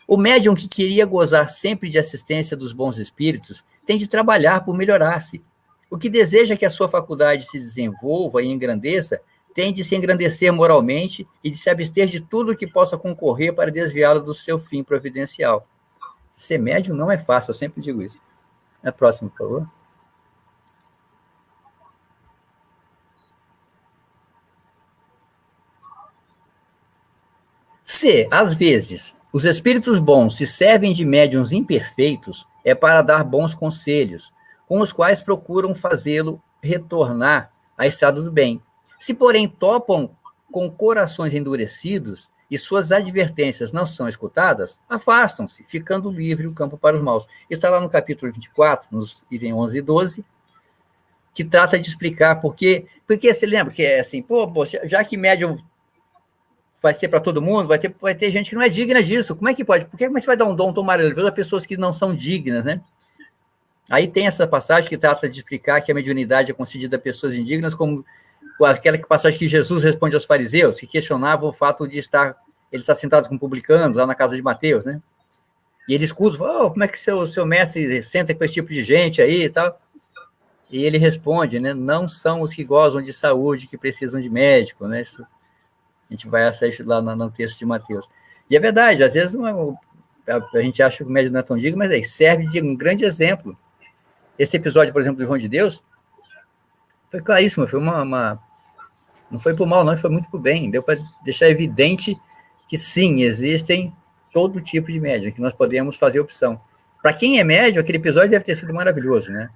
O médium que queria gozar sempre de assistência dos bons espíritos tem de trabalhar por melhorar-se. O que deseja que a sua faculdade se desenvolva e engrandeça tem de se engrandecer moralmente e de se abster de tudo que possa concorrer para desviá-lo do seu fim providencial. Ser médium não é fácil, eu sempre digo isso. A próxima, por favor. Se, às vezes, os espíritos bons se servem de médiuns imperfeitos, é para dar bons conselhos, com os quais procuram fazê-lo retornar à estrada do bem. Se, porém, topam com corações endurecidos e suas advertências não são escutadas, afastam-se, ficando livre o campo para os maus. Está lá no capítulo 24, nos itens 11 e 12, que trata de explicar porque você lembra que é assim, já que médium vai ser para todo mundo, vai ter gente que não é digna disso. Como é que pode? Por que você vai dar um dom tão maravilhoso a pessoas que não são dignas, né? Aí tem essa passagem que trata de explicar que a mediunidade é concedida a pessoas indignas, como aquela passagem que Jesus responde aos fariseus, que questionavam o fato de ele estar sentado com publicanos lá na casa de Mateus, né? E ele escuta, como é que seu mestre senta com esse tipo de gente aí e tal? E ele responde, né? Não são os que gozam de saúde que precisam de médico, né? Isso, a gente vai assistir lá no texto de Mateus. E é verdade, às vezes a gente acha que o médico não é tão digno, mas aí serve de um grande exemplo. Esse episódio, por exemplo, do João de Deus, foi claríssimo, foi não foi por mal, não, foi muito por bem. Deu para deixar evidente que, sim, existem todo tipo de médium, que nós podemos fazer opção. Para quem é médium, aquele episódio deve ter sido maravilhoso, né?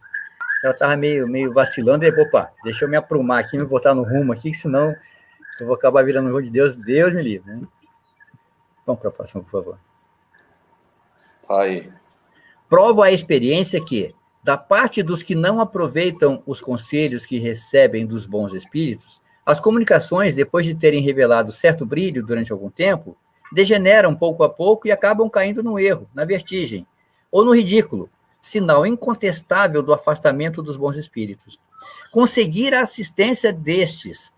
Ela estava meio vacilando, e deixa eu me aprumar aqui, me botar no rumo aqui, que senão eu vou acabar virando um João de Deus, Deus me livre, né? Vamos para a próxima, por favor. Aí. Prova a experiência que, da parte dos que não aproveitam os conselhos que recebem dos bons espíritos, as comunicações, depois de terem revelado certo brilho durante algum tempo, degeneram pouco a pouco e acabam caindo no erro, na vertigem, ou no ridículo, sinal incontestável do afastamento dos bons espíritos. Conseguir a assistência destes,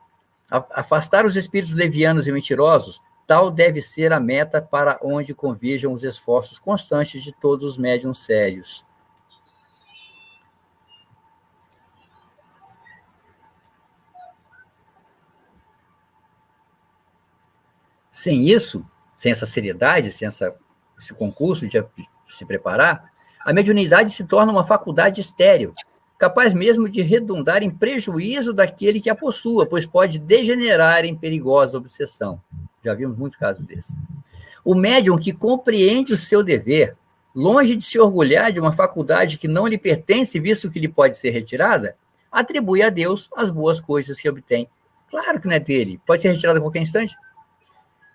afastar os espíritos levianos e mentirosos, tal deve ser a meta para onde converjam os esforços constantes de todos os médiuns sérios. Sem isso, sem essa seriedade, sem esse concurso de se preparar, a mediunidade se torna uma faculdade estéril, capaz mesmo de redundar em prejuízo daquele que a possua, pois pode degenerar em perigosa obsessão. Já vimos muitos casos desses. O médium que compreende o seu dever, longe de se orgulhar de uma faculdade que não lhe pertence, visto que lhe pode ser retirada, atribui a Deus as boas coisas que obtém. Claro que não é dele, pode ser retirada a qualquer instante.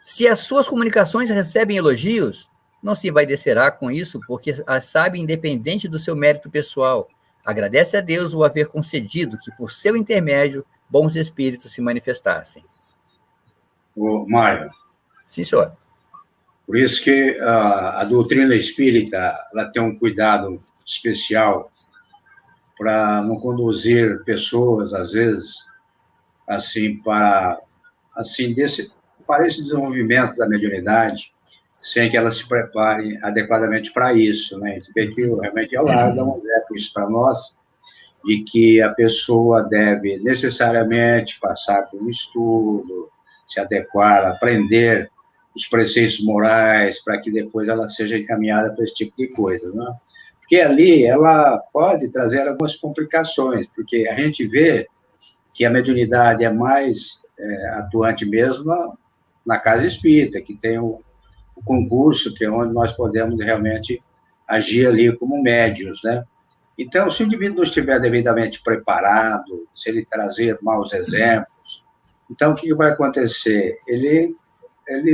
Se as suas comunicações recebem elogios, não se envaidecerá com isso, porque as sabe independente do seu mérito pessoal. Agradece a Deus o haver concedido que, por seu intermédio, bons espíritos se manifestassem. Mário. Sim, senhor. Por isso que a doutrina espírita ela tem um cuidado especial para não conduzir pessoas, às vezes, assim, para esse desenvolvimento da mediunidade, sem que elas se preparem adequadamente para isso, né? Vê que realmente ela dá um exemplo isso para nós, de que a pessoa deve necessariamente passar por um estudo, se adequar, aprender os preceitos morais, para que depois ela seja encaminhada para esse tipo de coisa, né? Porque ali ela pode trazer algumas complicações, porque a gente vê que a mediunidade é mais atuante mesmo na casa espírita, que tem o concurso, que é onde nós podemos realmente agir ali como médiuns, né? Então, se o indivíduo não estiver devidamente preparado, se ele trazer maus exemplos, então o que vai acontecer? Ele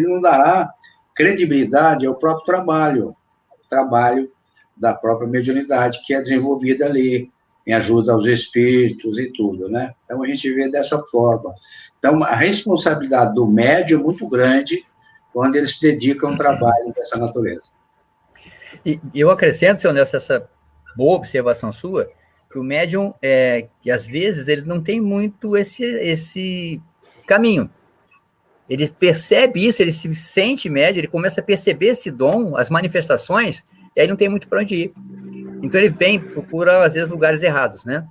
não dará credibilidade ao próprio trabalho da própria mediunidade, que é desenvolvida ali, em ajuda aos espíritos e tudo, né? Então, a gente vê dessa forma. Então, a responsabilidade do médium é muito grande quando ele se dedica a um trabalho dessa natureza. E eu acrescento, seu Nelson, essa boa observação sua, que o médium, que às vezes, ele não tem muito esse caminho. Ele percebe isso, ele se sente médium, ele começa a perceber esse dom, as manifestações, e aí não tem muito para onde ir. Então ele procura, às vezes, lugares errados, né?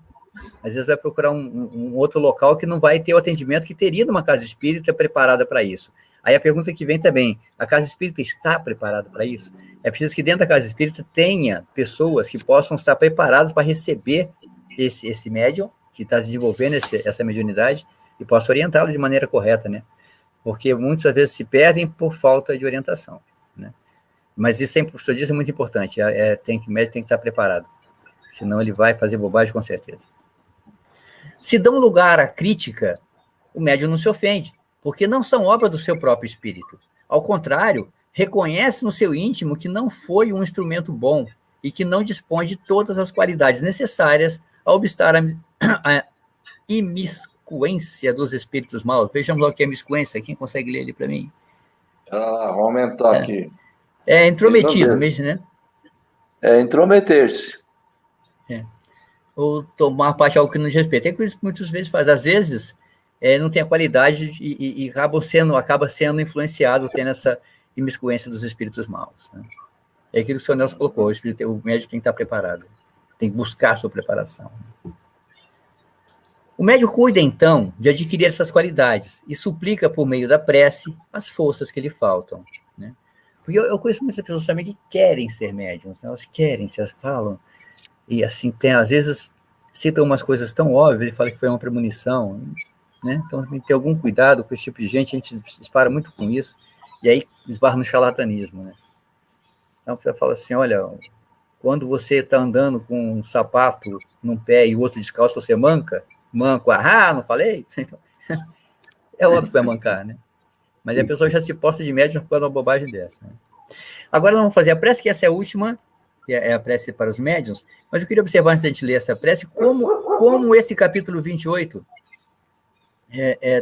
Às vezes vai procurar um outro local que não vai ter o atendimento que teria numa casa espírita preparada para isso. Aí a pergunta que vem também, a casa espírita está preparada para isso? É preciso que dentro da casa espírita tenha pessoas que possam estar preparadas para receber esse médium que está desenvolvendo essa mediunidade e possa orientá-lo de maneira correta, né? Porque muitas vezes se perdem por falta de orientação, né? Mas isso, o professor diz, é muito importante, o médium tem que estar preparado, senão ele vai fazer bobagem com certeza. Se dão lugar à crítica, o médium não se ofende, porque não são obra do seu próprio espírito. Ao contrário, reconhece no seu íntimo que não foi um instrumento bom e que não dispõe de todas as qualidades necessárias a obstar a imiscuência dos espíritos maus. Vejamos lá o que é imiscuência. Quem consegue ler ele para mim? Vou aumentar aqui. É intrometido mesmo, né? É intrometer-se. Ou tomar parte de algo que não diz respeito. É que isso muitas vezes faz. Às vezes, não tem a qualidade e acaba sendo influenciado, tendo essa imiscuência dos espíritos maus, né? É aquilo que o senhor Nelson colocou, o médium tem que estar preparado, tem que buscar a sua preparação. O médium cuida, então, de adquirir essas qualidades e suplica, por meio da prece, as forças que lhe faltam, né? Porque eu conheço muitas pessoas também que querem ser médiums, né? Elas querem, elas falam, e assim, às vezes citam umas coisas tão óbvias, ele fala que foi uma premonição, né? Então tem que ter algum cuidado com esse tipo de gente, a gente dispara muito com isso, e aí esbarra no charlatanismo, né? Então você fala assim, olha, quando você está andando com um sapato num pé e o outro descalço, você manco, não falei? Então, é óbvio que vai mancar, né? Mas a pessoa já se posta de médium por uma bobagem dessa, né? Agora nós vamos fazer a prece, que essa é a última, que é a prece para os médiuns, mas eu queria observar, antes de a gente ler essa prece, como esse capítulo 28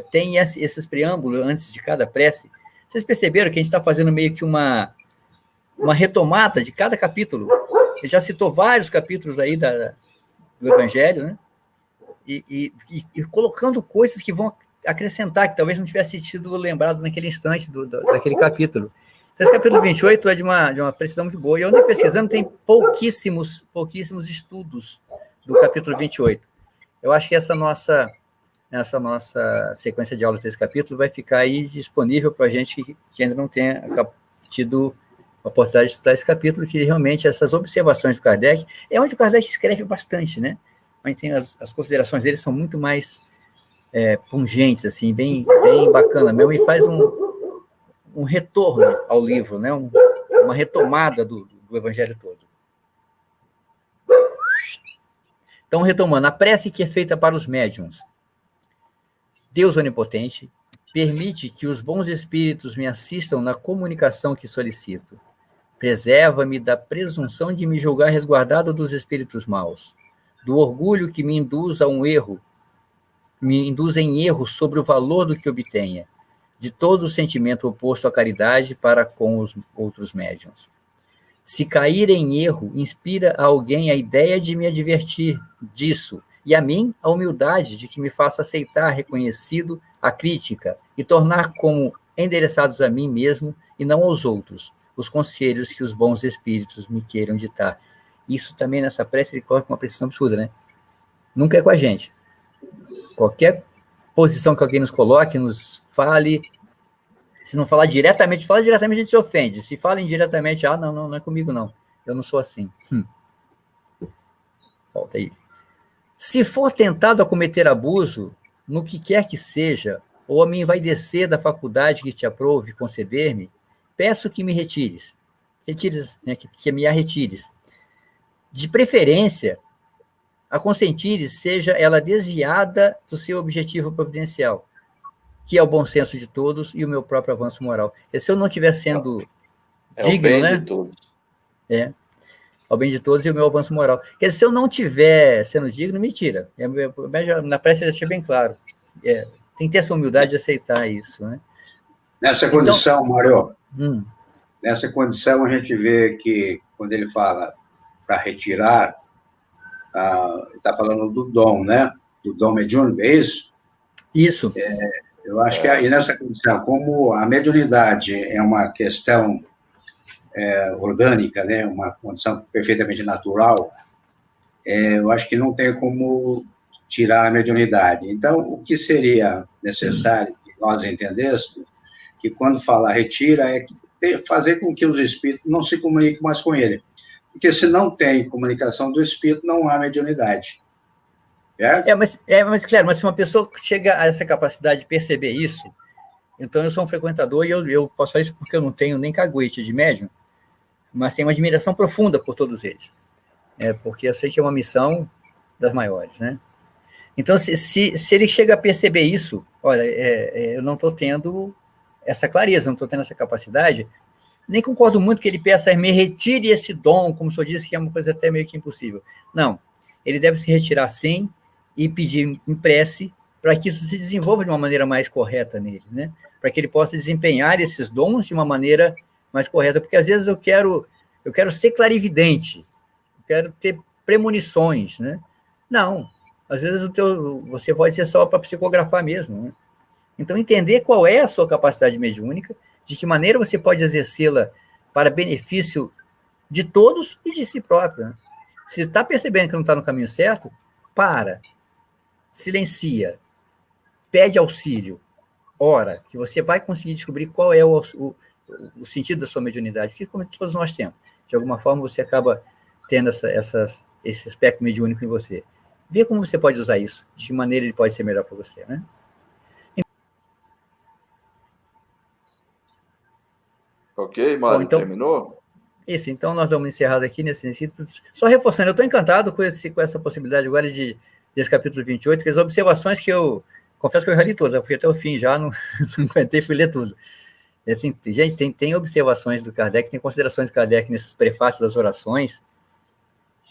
tem esses preâmbulos antes de cada prece. Vocês perceberam que a gente está fazendo meio que uma retomada de cada capítulo? Ele já citou vários capítulos aí do Evangelho, né? E colocando coisas que vão acrescentar, que talvez não tivesse sido lembrado naquele instante daquele capítulo. Então, esse capítulo 28 é de uma precisão muito boa. E eu andei pesquisando, tem pouquíssimos estudos do capítulo 28. Eu acho que essa nossa sequência de aulas desse capítulo vai ficar aí disponível para a gente que ainda não tenha tido a oportunidade de estudar esse capítulo, que realmente essas observações do Kardec, é onde o Kardec escreve bastante, né? Mas tem as considerações dele são muito mais pungentes, assim, bem bacana mesmo, e faz um retorno ao livro, né? Uma retomada do Evangelho todo. Então, retomando, a prece que é feita para os médiuns. Deus onipotente, permite que os bons espíritos me assistam na comunicação que solicito. Preserva-me da presunção de me julgar resguardado dos espíritos maus, do orgulho que me induz em erro sobre o valor do que obtenha, de todo o sentimento oposto à caridade para com os outros médiuns. Se cair em erro, inspira a alguém a ideia de me advertir disso, e a mim a humildade de que me faça aceitar reconhecido a crítica e tornar como endereçados a mim mesmo e não aos outros os conselhos que os bons espíritos me queiram ditar. Isso também nessa prece ele coloca uma precisão absurda, né? Nunca é com a gente. Qualquer posição que alguém nos coloque, nos fale, se não falar diretamente, fala diretamente, a gente se ofende. Se fala indiretamente, não é comigo, não. Eu não sou assim. Falta aí. Se for tentado a cometer abuso, no que quer que seja, ou a me envaidecer da faculdade que te aprove conceder-me, peço que me retires, né, que me a retires. De preferência, a consentires seja ela desviada do seu objetivo providencial, que é o bom senso de todos e o meu próprio avanço moral. E se eu não estiver sendo digno, o bem, né? De todos. Ao bem de todos e o meu avanço moral. Quer dizer, se eu não estiver sendo digno, me tira. Na prece ele deixa bem claro. Tem que ter essa humildade de aceitar isso, né? Nessa condição, Mário, nessa condição a gente vê que quando ele fala para retirar, está falando do dom, né? Do dom mediúnico, é isso? Isso. Eu acho que aí nessa condição, como a mediunidade é uma questão orgânica, né? Uma condição perfeitamente natural, eu acho que não tem como tirar a mediunidade. Então, o que seria necessário que nós entendêssemos, que quando fala retira, é fazer com que os espíritos não se comuniquem mais com ele. Porque se não tem comunicação do espírito, não há mediunidade. Mas claro, mas se uma pessoa chega a essa capacidade de perceber isso, então eu sou um frequentador e eu posso falar isso porque eu não tenho nem caguete de médium, mas tenho uma admiração profunda por todos eles. Porque eu sei que é uma missão das maiores, né? Então, se ele chega a perceber isso, olha, eu não estou tendo essa clareza, não estou tendo essa capacidade, nem concordo muito que ele peça, me retire esse dom, como o senhor disse, que é uma coisa até meio que impossível. Não, ele deve se retirar sim e pedir em prece para que isso se desenvolva de uma maneira mais correta nele, né? Para que ele possa desempenhar esses dons de uma maneira mais correta, porque às vezes eu quero ser clarividente, eu quero ter premonições, né? Não, às vezes você pode ser só para psicografar mesmo, né? Então, entender qual é a sua capacidade mediúnica, de que maneira você pode exercê-la para benefício de todos e de si próprio, né? Se está percebendo que não está no caminho certo, para, silencia, pede auxílio, ora, que você vai conseguir descobrir qual é o sentido da sua mediunidade, que como todos nós temos. De alguma forma, você acaba tendo esse aspecto mediúnico em você. Vê como você pode usar isso, de que maneira ele pode ser melhor para você, né? Ok, Mário, então, terminou? Isso, então nós damos encerrado aqui nesse sentido. Só reforçando, eu estou encantado com essa possibilidade agora desse capítulo 28, que as observações que eu confesso que eu já li todas, eu fui até o fim já, não aguentei, fui ler tudo. E, assim, gente, tem observações do Kardec, tem considerações do Kardec nesses prefácios das orações,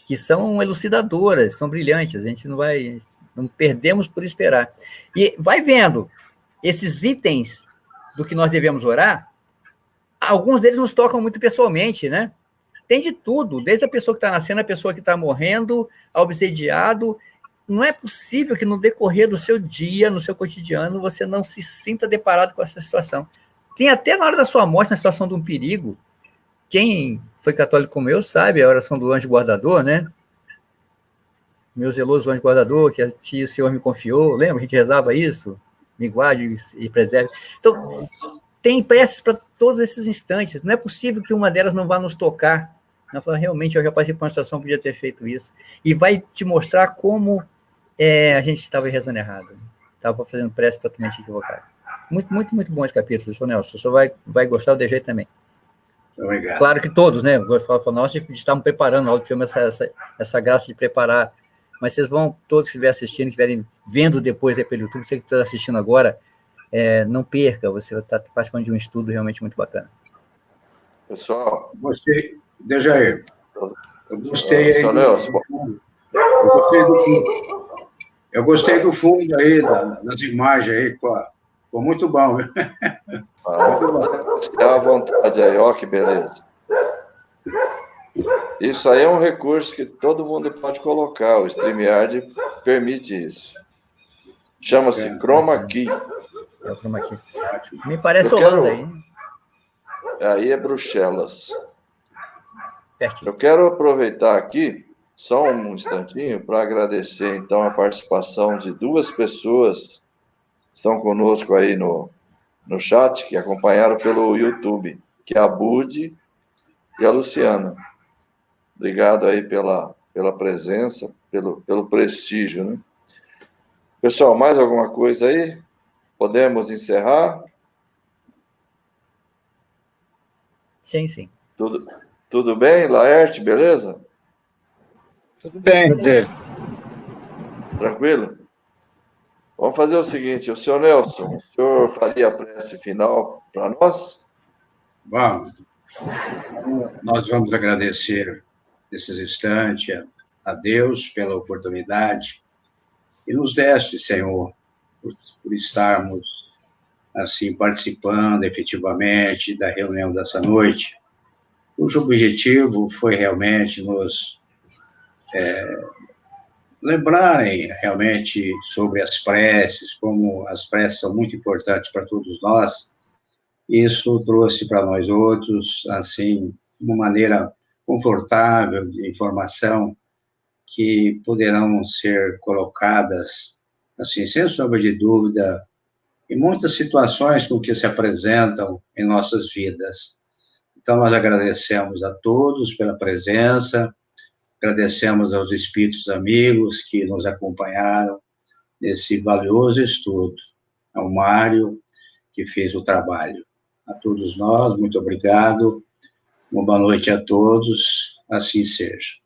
que são elucidadoras, são brilhantes, a gente não perdemos por esperar. E vai vendo, esses itens do que nós devemos orar, alguns deles nos tocam muito pessoalmente, né? Tem de tudo, desde a pessoa que está nascendo, a pessoa que está morrendo, ao obsediado. Não é possível que no decorrer do seu dia, no seu cotidiano, você não se sinta deparado com essa situação. Tem até na hora da sua morte, na situação de um perigo. Quem foi católico como eu sabe a oração do anjo guardador, né? Meu zeloso anjo guardador, que o Senhor me confiou. Lembra? A gente rezava isso? Me guarde e preserve. Então, tem preces para todos esses instantes. Não é possível que uma delas não vá nos tocar. Não falar, realmente, eu já passei por uma situação, podia ter feito isso. E vai te mostrar como a gente estava rezando errado. Estava fazendo prece totalmente equivocada. Muito, muito, muito bom esse capítulo, Sr. Nelson. O senhor vai gostar do jeito também. Obrigado. Claro que todos, né? Nós estamos preparando, nós temos essa graça de preparar. Mas vocês vão, todos que estiverem assistindo, que estiverem vendo depois aí pelo YouTube, você que está assistindo agora, não perca, você vai estar participando de um estudo realmente muito bacana. Pessoal. Gostei, Dejair. Eu gostei aí. Eu gostei do fundo aí, das imagens aí, ficou muito bom, viu? Muito bom. Fica à vontade aí, ó, que beleza. Isso aí é um recurso que todo mundo pode colocar, o StreamYard permite isso. Chama-se Chroma Key. É o Chroma Key. Me parece Holanda aí. Aí é Bruxelas. Pertinho. Eu quero aproveitar aqui, só um instantinho, para agradecer, então, a participação de duas pessoas que estão conosco aí no chat, que acompanharam pelo YouTube, que é a Budi e a Luciana. Obrigado aí pela presença, pelo prestígio, né? Pessoal, mais alguma coisa aí? Podemos encerrar? Sim, sim. Tudo bem, Laerte, beleza? Tudo bem, dele. Tranquilo? Vamos fazer o seguinte, o senhor Nelson, o senhor faria a prece final para nós? Vamos. Nós vamos agradecer nesses instantes a Deus pela oportunidade e nos deste, Senhor, por estarmos assim participando efetivamente da reunião dessa noite. cujo objetivo foi realmente nos lembrarem realmente sobre as preces, como as preces são muito importantes para todos nós. Isso trouxe para nós outros, assim, uma maneira confortável de informação que poderão ser colocadas, assim, sem sombra de dúvida, em muitas situações com que se apresentam em nossas vidas. Então, nós agradecemos a todos pela presença, agradecemos aos espíritos amigos que nos acompanharam nesse valioso estudo, ao Mário, que fez o trabalho. A todos nós, muito obrigado, uma boa noite a todos, assim seja.